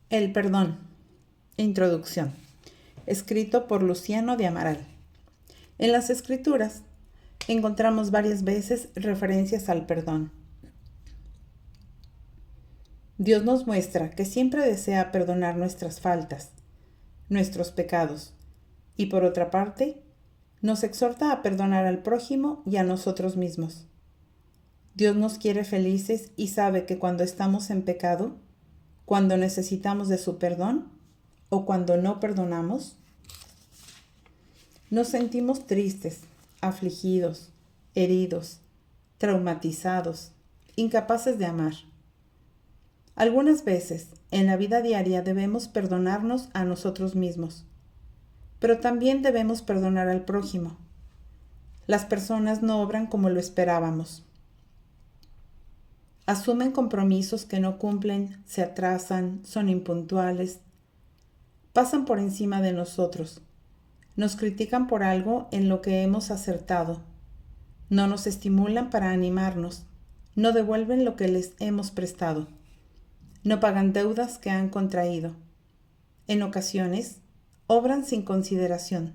El perdón. Introducción. Escrito por Luciano de Amaral. En las Escrituras encontramos varias veces referencias al perdón. Dios nos muestra que siempre desea perdonar nuestras faltas, nuestros pecados, y por otra parte, nos exhorta a perdonar al prójimo y a nosotros mismos. Dios nos quiere felices y sabe que cuando estamos en pecado, cuando necesitamos de su perdón o cuando no perdonamos, nos sentimos tristes, afligidos, heridos, traumatizados, incapaces de amar. Algunas veces en la vida diaria debemos perdonarnos a nosotros mismos, pero también debemos perdonar al prójimo. Las personas no obran como lo esperábamos. Asumen compromisos que no cumplen, se atrasan, son impuntuales, pasan por encima de nosotros, nos critican por algo en lo que hemos acertado, no nos estimulan para animarnos, no devuelven lo que les hemos prestado, no pagan deudas que han contraído. En ocasiones, obran sin consideración,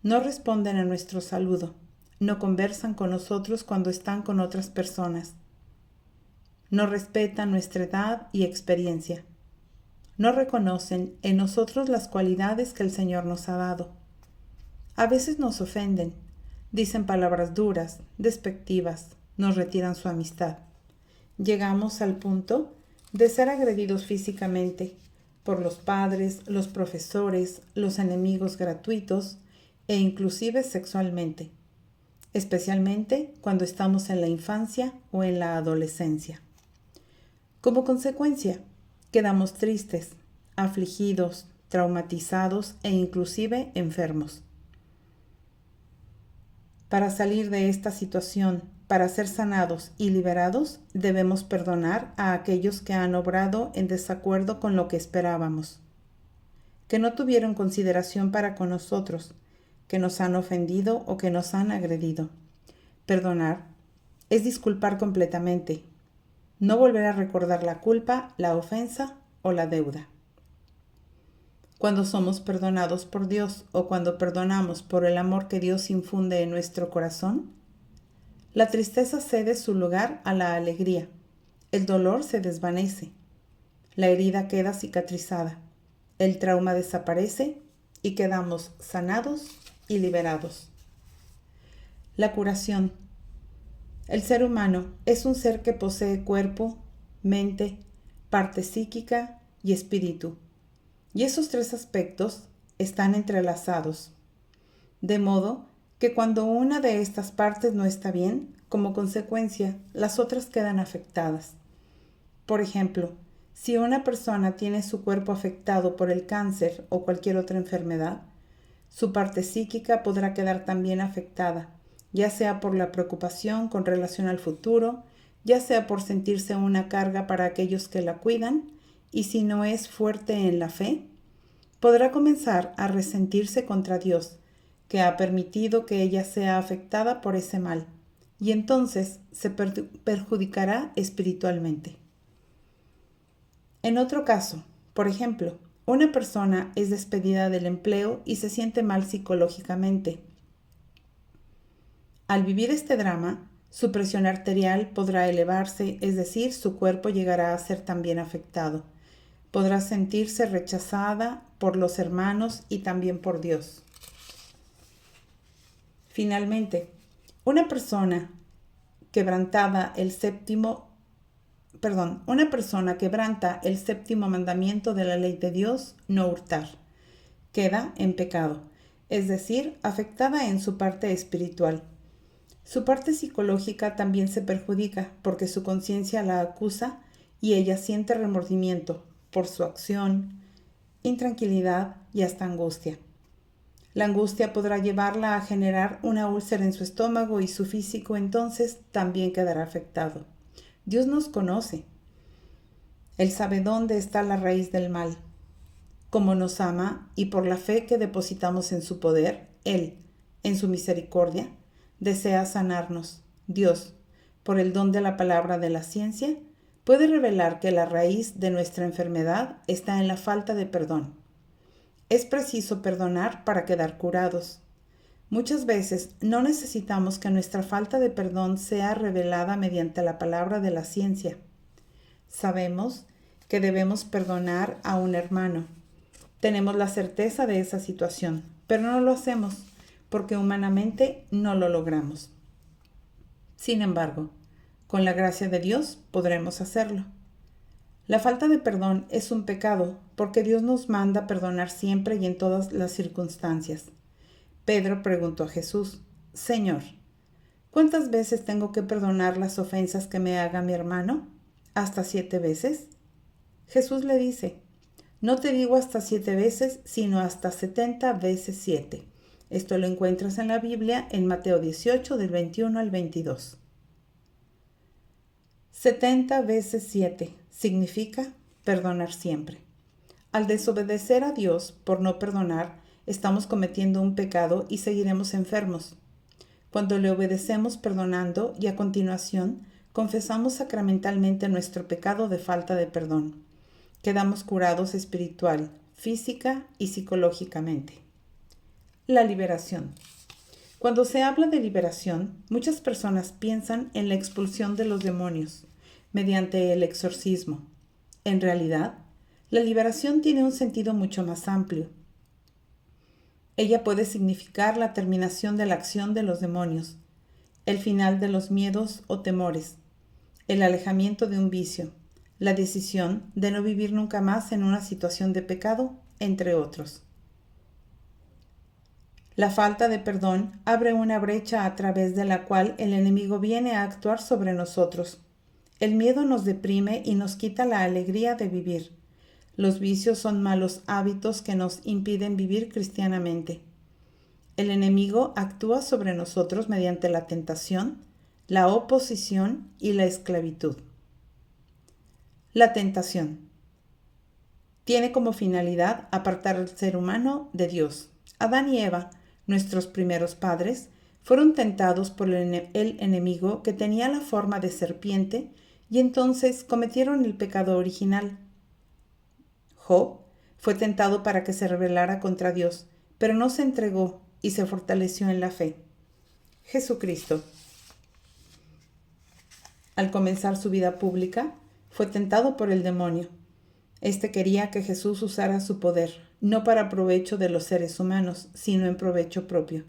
no responden a nuestro saludo, no conversan con nosotros cuando están con otras personas. No respetan nuestra edad y experiencia. No reconocen en nosotros las cualidades que el Señor nos ha dado. A veces nos ofenden, dicen palabras duras, despectivas, nos retiran su amistad. Llegamos al punto de ser agredidos físicamente por los padres, los profesores, los enemigos gratuitos e inclusive sexualmente, especialmente cuando estamos en la infancia o en la adolescencia. Como consecuencia, quedamos tristes, afligidos, traumatizados e inclusive enfermos. Para salir de esta situación, para ser sanados y liberados, debemos perdonar a aquellos que han obrado en desacuerdo con lo que esperábamos, que no tuvieron consideración para con nosotros, que nos han ofendido o que nos han agredido. Perdonar es disculpar completamente, no volver a recordar la culpa, la ofensa o la deuda. Cuando somos perdonados por Dios o cuando perdonamos por el amor que Dios infunde en nuestro corazón, la tristeza cede su lugar a la alegría, el dolor se desvanece, la herida queda cicatrizada, el trauma desaparece y quedamos sanados y liberados. La curación. El ser humano es un ser que posee cuerpo, mente, parte psíquica y espíritu, y esos tres aspectos están entrelazados, de modo que cuando una de estas partes no está bien, como consecuencia, las otras quedan afectadas. Por ejemplo, si una persona tiene su cuerpo afectado por el cáncer o cualquier otra enfermedad, su parte psíquica podrá quedar también afectada, ya sea por la preocupación con relación al futuro, ya sea por sentirse una carga para aquellos que la cuidan, y si no es fuerte en la fe, podrá comenzar a resentirse contra Dios, que ha permitido que ella sea afectada por ese mal, y entonces se perjudicará espiritualmente. En otro caso, por ejemplo, una persona es despedida del empleo y se siente mal psicológicamente. Al vivir este drama, su presión arterial podrá elevarse, es decir, su cuerpo llegará a ser también afectado. Podrá sentirse rechazada por los hermanos y también por Dios. Finalmente, una persona quebranta el séptimo mandamiento de la ley de Dios, no hurtar, queda en pecado, es decir, afectada en su parte espiritual. Su parte psicológica también se perjudica porque su conciencia la acusa y ella siente remordimiento por su acción, intranquilidad y hasta angustia. La angustia podrá llevarla a generar una úlcera en su estómago y su físico entonces también quedará afectado. Dios nos conoce. Él sabe dónde está la raíz del mal. Como nos ama y por la fe que depositamos en su poder, Él, en su misericordia, desea sanarnos. Dios, por el don de la palabra de la ciencia, puede revelar que la raíz de nuestra enfermedad está en la falta de perdón. Es preciso perdonar para quedar curados. Muchas veces no necesitamos que nuestra falta de perdón sea revelada mediante la palabra de la ciencia. Sabemos que debemos perdonar a un hermano. Tenemos la certeza de esa situación, pero no lo hacemos porque humanamente no lo logramos. Sin embargo, con la gracia de Dios podremos hacerlo. La falta de perdón es un pecado porque Dios nos manda perdonar siempre y en todas las circunstancias. Pedro preguntó a Jesús: Señor, ¿cuántas veces tengo que perdonar las ofensas que me haga mi hermano? ¿Hasta 7 veces? Jesús le dice: no te digo hasta 7 veces, sino hasta 70 veces 7. Esto lo encuentras en la Biblia en Mateo 18, del 21 al 22. 70 veces 7 significa perdonar siempre. Al desobedecer a Dios por no perdonar, estamos cometiendo un pecado y seguiremos enfermos. Cuando le obedecemos perdonando y a continuación confesamos sacramentalmente nuestro pecado de falta de perdón, quedamos curados espiritual, física y psicológicamente. La liberación. Cuando se habla de liberación, muchas personas piensan en la expulsión de los demonios mediante el exorcismo. En realidad, la liberación tiene un sentido mucho más amplio. Ella puede significar la terminación de la acción de los demonios, el final de los miedos o temores, el alejamiento de un vicio, la decisión de no vivir nunca más en una situación de pecado, entre otros. La falta de perdón abre una brecha a través de la cual el enemigo viene a actuar sobre nosotros. El miedo nos deprime y nos quita la alegría de vivir. Los vicios son malos hábitos que nos impiden vivir cristianamente. El enemigo actúa sobre nosotros mediante la tentación, la oposición y la esclavitud. La tentación tiene como finalidad apartar al ser humano de Dios. Adán y Eva, nuestros primeros padres, fueron tentados por el enemigo que tenía la forma de serpiente y entonces cometieron el pecado original. Job fue tentado para que se rebelara contra Dios, pero no se entregó y se fortaleció en la fe. Jesucristo, al comenzar su vida pública, fue tentado por el demonio. Este quería que Jesús usara su poder, no para provecho de los seres humanos, sino en provecho propio.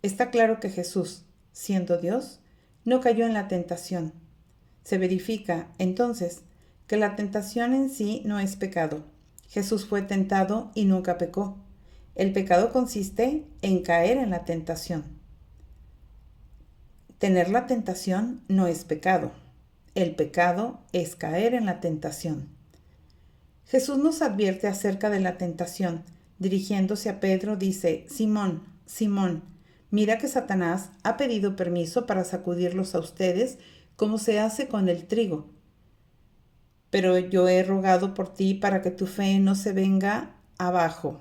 Está claro que Jesús, siendo Dios, no cayó en la tentación. Se verifica, entonces, que la tentación en sí no es pecado. Jesús fue tentado y nunca pecó. El pecado consiste en caer en la tentación. Tener la tentación no es pecado. El pecado es caer en la tentación. Jesús nos advierte acerca de la tentación. Dirigiéndose a Pedro, dice: Simón, Simón, mira que Satanás ha pedido permiso para sacudirlos a ustedes como se hace con el trigo. Pero yo he rogado por ti para que tu fe no se venga abajo.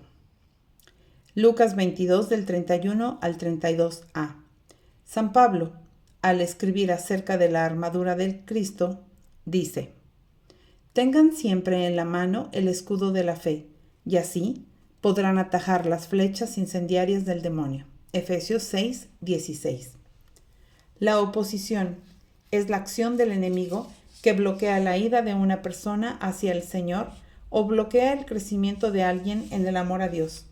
Lucas 22, del 31 al 32a. San Pablo, al escribir acerca de la armadura del Cristo, dice: tengan siempre en la mano el escudo de la fe, y así podrán atajar las flechas incendiarias del demonio. Efesios 6, 16. La oposición es la acción del enemigo que bloquea la ida de una persona hacia el Señor o bloquea el crecimiento de alguien en el amor a Dios.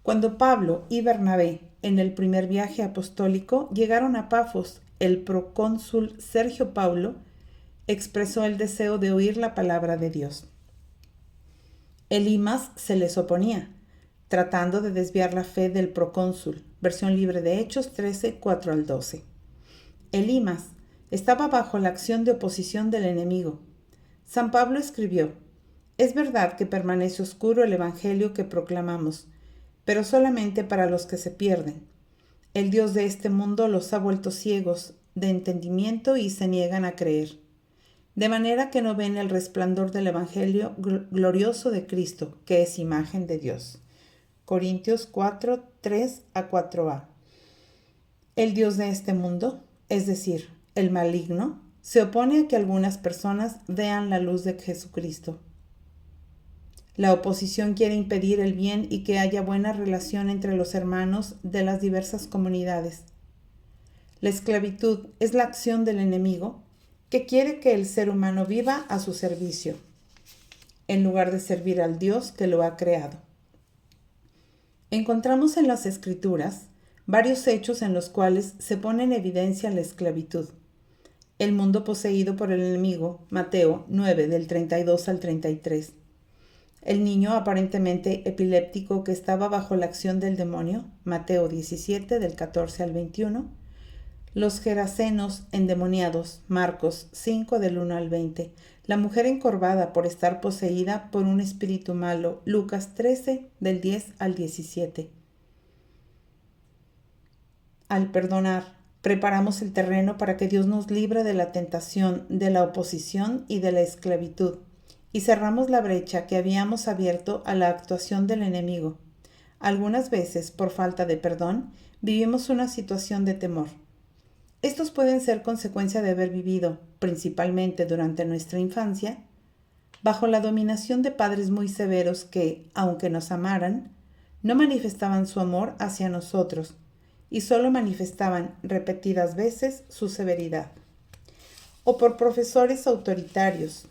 Cuando Pablo y Bernabé, en el primer viaje apostólico, llegaron a Pafos, el procónsul Sergio Paulo expresó el deseo de oír la palabra de Dios. Elimas se les oponía, tratando de desviar la fe del procónsul. Versión libre de Hechos 13, 4 al 12. Elimas estaba bajo la acción de oposición del enemigo. San Pablo escribió: es verdad que permanece oscuro el evangelio que proclamamos, pero solamente para los que se pierden. El Dios de este mundo los ha vuelto ciegos de entendimiento y se niegan a creer, de manera que no ven el resplandor del evangelio glorioso de Cristo, que es imagen de Dios. Corintios 4, 3 a 4a. El Dios de este mundo, es decir, el maligno, se opone a que algunas personas vean la luz de Jesucristo. La oposición quiere impedir el bien y que haya buena relación entre los hermanos de las diversas comunidades. La esclavitud es la acción del enemigo que quiere que el ser humano viva a su servicio, en lugar de servir al Dios que lo ha creado. Encontramos en las Escrituras varios hechos en los cuales se pone en evidencia la esclavitud. El mundo poseído por el enemigo, Mateo 9, del 32 al 33. El niño aparentemente epiléptico que estaba bajo la acción del demonio, Mateo 17, del 14 al 21. Los gerasenos endemoniados, Marcos 5, del 1 al 20. La mujer encorvada por estar poseída por un espíritu malo, Lucas 13, del 10 al 17. Al perdonar, preparamos el terreno para que Dios nos libre de la tentación, de la oposición y de la esclavitud, y cerramos la brecha que habíamos abierto a la actuación del enemigo. Algunas veces, por falta de perdón, vivimos una situación de temor. Estos pueden ser consecuencia de haber vivido, principalmente durante nuestra infancia, bajo la dominación de padres muy severos que, aunque nos amaran, no manifestaban su amor hacia nosotros y solo manifestaban repetidas veces su severidad. O por profesores autoritarios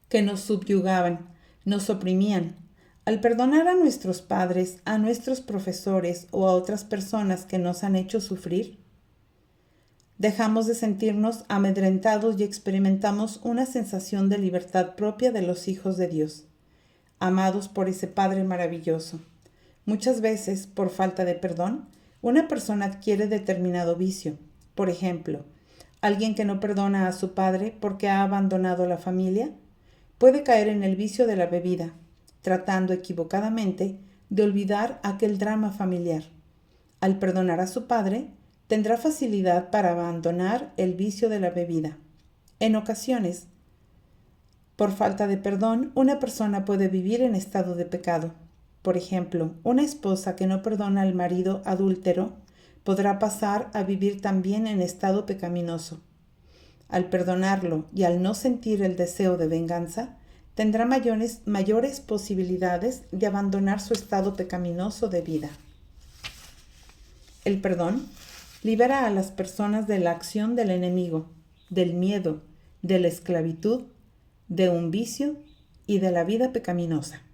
que nos subyugaban, nos oprimían. Al perdonar a nuestros padres, a nuestros profesores o a otras personas que nos han hecho sufrir, dejamos de sentirnos amedrentados y experimentamos una sensación de libertad propia de los hijos de Dios, amados por ese Padre maravilloso. Muchas veces, por falta de perdón, una persona adquiere determinado vicio. Por ejemplo, alguien que no perdona a su padre porque ha abandonado la familia, puede caer en el vicio de la bebida, tratando equivocadamente de olvidar aquel drama familiar. Al perdonar a su padre, tendrá facilidad para abandonar el vicio de la bebida. En ocasiones, por falta de perdón, una persona puede vivir en estado de pecado. Por ejemplo, una esposa que no perdona al marido adúltero podrá pasar a vivir también en estado pecaminoso. Al perdonarlo y al no sentir el deseo de venganza, tendrá mayores posibilidades de abandonar su estado pecaminoso de vida. El perdón libera a las personas de la acción del enemigo, del miedo, de la esclavitud, de un vicio y de la vida pecaminosa.